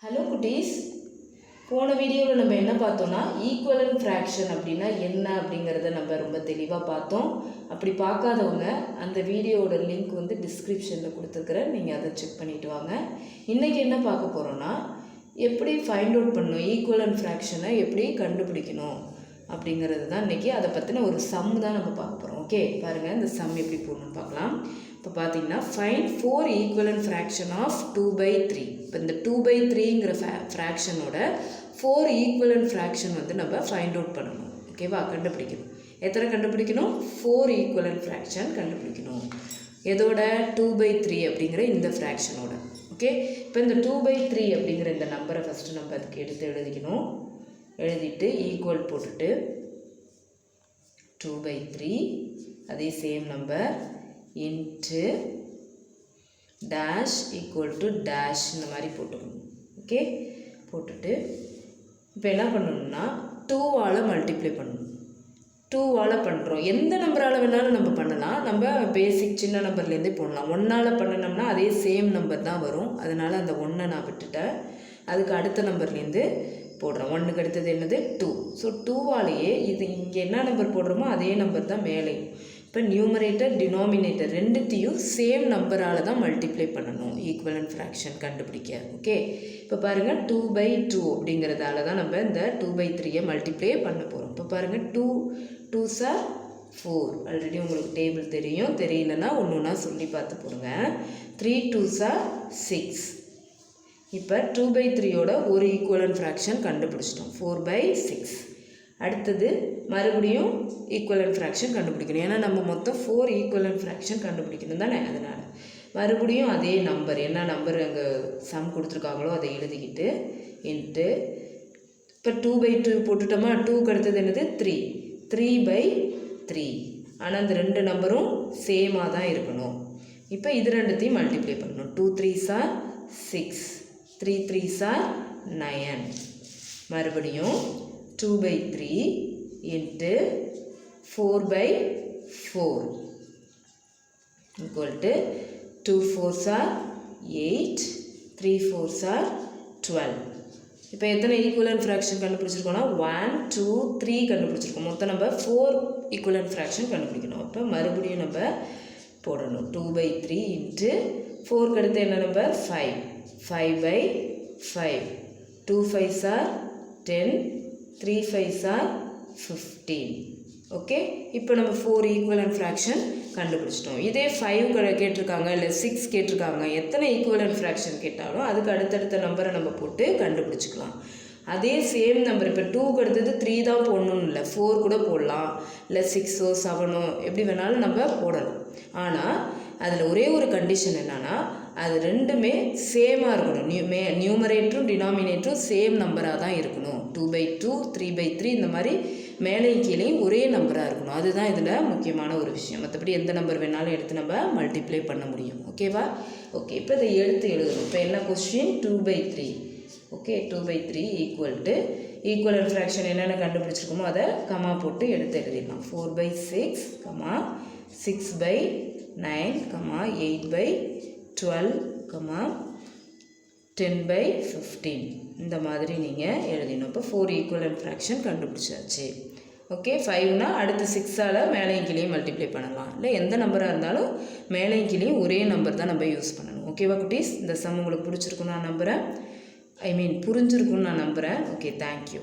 Hello குட்டீஸ், போன வீடியோவில் நம்ம என்ன பார்த்தோம்னா ஈக்குவலன்ட் ஃப்ராக்ஷன் அப்படின்னா என்ன அப்படிங்கிறத நம்ம ரொம்ப தெளிவாக பார்த்தோம். அப்படி பார்க்காதவங்க அந்த வீடியோவோட லிங்க் வந்து டிஸ்கிரிப்ஷனில் கொடுத்துருக்குறேன், நீங்கள் அதை செக் பண்ணிவிட்டு வாங்க. இன்றைக்கி என்ன பார்க்க போகிறோன்னா எப்படி ஃபைண்ட் அவுட் பண்ணணும், ஈக்குவலன்ட் ஃப்ராக்ஷனை எப்படி கண்டுபிடிக்கணும் அப்படிங்கிறது தான் இன்றைக்கி. அதை பற்றின ஒரு சம் தான் நம்ம பார்க்க போகிறோம். ஓகே, பாருங்கள் இந்த சம் எப்படி போடணும்னு பார்க்கலாம். இப்போ பார்த்தீங்கன்னா ஃபைண்ட் 4 ஈக்குவலன்ட் ஃப்ராக்ஷன் ஆஃப் 2/3. இப்போ இந்த 2/3ங்கிற ஃப்ராக்ஷனோட 4 ஈக்குவலன்ட் ஃப்ராக்ஷன் வந்து நம்ம ஃபைண்ட் அவுட் பண்ணணும். ஓகேவா, கண்டுபிடிக்கணும். எத்தனை கண்டுபிடிக்கணும்? 4 ஈக்குவலன்ட் ஃப்ராக்ஷன் கண்டுபிடிக்கணும். எதோட? 2/3 அப்படிங்கிற இந்த ஃப்ராக்ஷனோட. ஓகே, இப்போ இந்த 2/3 அப்படிங்கிற இந்த நம்பரை ஃபஸ்ட்டு நம்ம அதுக்கு எடுத்து எழுதிக்கணும். எழுதிட்டு ஈக்குவல் போட்டுட்டு 2/3 அதே same number into dash equal to dash இந்த மாதிரி போட்டுக்கணும். ஓகே, போட்டுட்டு இப்போ என்ன பண்ணணும்னா 2ஆல் மல்டிப்ளை பண்ணணும். 2ஆல் பண்ணுறோம். எந்த நம்பரால் வேணாலும் நம்ம பண்ணலாம். நம்ம பேசிக் சின்ன நம்பர்லேருந்தே போடலாம். 1ஆல் பண்ணினோம்னா அதே சேம் நம்பர் தான் வரும். அதனால் அந்த 1 நான் விட்டுட்டேன். அதுக்கு அடுத்த நம்பர்லேருந்து போடுறோம். 1க்கு அடுத்தது என்னது? 2. ஸோ 2ஆலேயே இது இங்கே என்ன நம்பர் போடுறோமோ அதே நம்பர் தான் மேலேயும். இப்போ நியூமரேட்டர் டினாமினேட்டர் ரெண்டுத்தையும் சேம் நம்பரால் தான் மல்டிப்ளை பண்ணணும் ஈக்குவலன்ட் ஃப்ராக்ஷன் கண்டுபிடிக்க. ஓகே, இப்போ பாருங்கள் 2/2 அப்படிங்கிறதால தான் நம்ம இந்த 2/3 மல்டிப்ளை பண்ண போகிறோம். இப்போ பாருங்கள் 2 2s are 4. ஆல்ரெடி உங்களுக்கு டேபிள் தெரியும், தெரியலன்னா ஒன்று ஒன்றா சொல்லி பார்த்து போடுங்க. 3 2s are 6. இப்போ 2/3யோட ஒரு ஈக்குவலன்ட் ஃப்ராக்ஷன் கண்டுபிடிச்சிட்டோம், 4/6. அடுத்தது மறுபடியும் ஈக்குவலன்ட் ஃப்ராக்ஷன் கண்டுபிடிக்கணும். ஏன்னா நம்ம மொத்தம் 4 ஈக்குவலன்ட் ஃப்ராக்ஷன் கண்டுபிடிக்கணும் தானே. அதனால் மறுபடியும் அதே நம்பர், என்ன நம்பர் அங்கே சம் கொடுத்துருக்காங்களோ அதை எழுதிக்கிட்டு இன்ட்டு இப்போ 2/2 போட்டுட்டோமா. 2க்கு அடுத்தது என்னது? 3 3/3. ஆனால் அந்த ரெண்டு நம்பரும் சேமாக தான் இருக்கணும். இப்போ இது ரெண்டுத்தையும் மல்டிப்ளை பண்ணணும். 2 3s are 6, 3 3s are 9. மறுபடியும் 2/3 into 4/4 equal to 2 4s are 8, 3 4s are 12. இப்போ எத்தனை ஈக்குவலன்ட் ஃப்ராக்ஷன் கண்டுபிடிச்சிருக்கோம்னா 1 2 3 கண்டுபிடிச்சிருக்கோம். மொத்தம் நம்ம 4 ஈக்குவலன்ட் ஃப்ராக்ஷன் கண்டுபிடிக்கணும். அப்போ மறுபடியும் நம்ம போடணும் 2/3 into 4க்கு அடுத்து என்ன number? 5, 5/5. 2 5s are 10, 3 5s are 15. Okay, இப்போ நம்ம 4 ஈக்குவலன்ட் ஃப்ராக்ஷன் கண்டுபிடிச்சிட்டோம். இதே 5 கேட்டிருக்காங்க, இல்லை 6 கேட்டிருக்காங்க, எத்தனை ஈக்குவலன்ட் ஃப்ராக்ஷன் கேட்டாலும் அதுக்கு அடுத்தடுத்த நம்பரை நம்ம போட்டு கண்டுபிடிச்சிக்கலாம். அதே சேம் நம்பர் இப்போ 2க்கு அடுத்தது 3 தான் போடணும்னு இல்லை, 4 கூட போடலாம், இல்லை 6ஓ 7ஓ எப்படி வேணாலும் நம்ம போடலாம். ஆனால் அதில் ஒரே ஒரு கண்டிஷன் என்னென்னா அது ரெண்டுமே சேமாக இருக்கணும். நியூமரேட்டரும் டினாமினேட்டரும் சேம் நம்பராக தான் இருக்கணும். 2/2 3/3 இந்த மாதிரி மேலேயும் கீழேயும் ஒரே நம்பராக இருக்கணும். அதுதான் இதில் முக்கியமான ஒரு விஷயம். மற்றபடி எந்த நம்பர் வேணாலும் எடுத்து நம்ம மல்டிப்ளை பண்ண முடியும். ஓகேவா? ஓகே, இப்போ இதை எடுத்து எழுதணும். இப்போ என்ன question? 2/3. Okay, 2/3 equal to equivalent fraction என்னென்ன கண்டுபிடிச்சிருக்கோமோ அதை கமா போட்டு எடுத்து எழுதிடலாம். 4/6, 6/9, 8/12, 10/15 இந்த மாதிரி நீங்கள் எழுதிடணும். இப்போ 4 ஈக்குவலன்ட் ஃப்ராக்ஷன் கண்டுபிடிச்சாச்சு. ஓகே, 5னா அடுத்து 6ஆல் மேலேயும் கீழேயும் மல்டிப்ளை பண்ணலாம். இல்லை எந்த நம்பராக இருந்தாலும் மேலேயும் கீழேயும் ஒரே நம்பர் தான் நம்ம யூஸ் பண்ணணும். ஓகேவா குட்டீஸ்? இந்த சம் உங்களுக்கு பிடிச்சிருக்குன்னு நான் நம்புகிறேன். புரிஞ்சிருக்குன்னு நான் நம்புகிறேன். Okay, thank you.